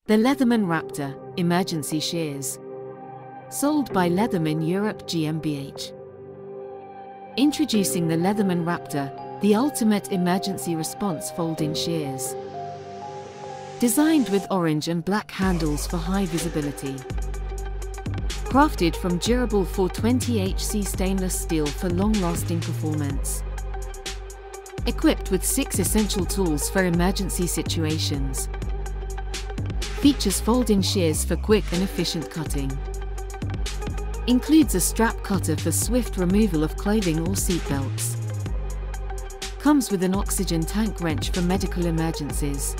The Leatherman Raptor, Emergency Shears. Sold by Leatherman Europe GmbH. Introducing the Leatherman Raptor, the ultimate emergency response folding shears. Designed with orange and black handles for high visibility. Crafted from durable 420HC stainless steel for long-lasting performance. Equipped with 6 essential tools for emergency situations. Features folding shears for quick and efficient cutting. Includes a strap cutter for swift removal of clothing or seatbelts. Comes with an oxygen tank wrench for medical emergencies.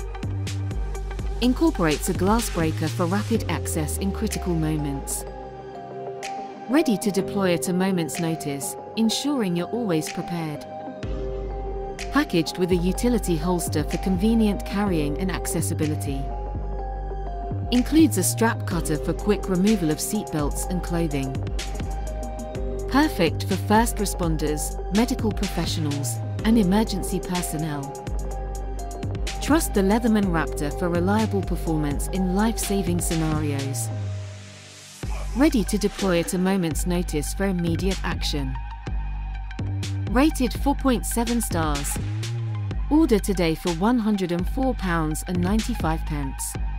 Incorporates a glass breaker for rapid access in critical moments. Ready to deploy at a moment's notice, ensuring you're always prepared. Packaged with a utility holster for convenient carrying and accessibility. Includes a strap cutter for quick removal of seatbelts and clothing. Perfect for first responders, medical professionals, and emergency personnel. Trust the Leatherman Raptor for reliable performance in life-saving scenarios. Ready to deploy at a moment's notice for immediate action. Rated 4.7 stars. Order today for £104.95.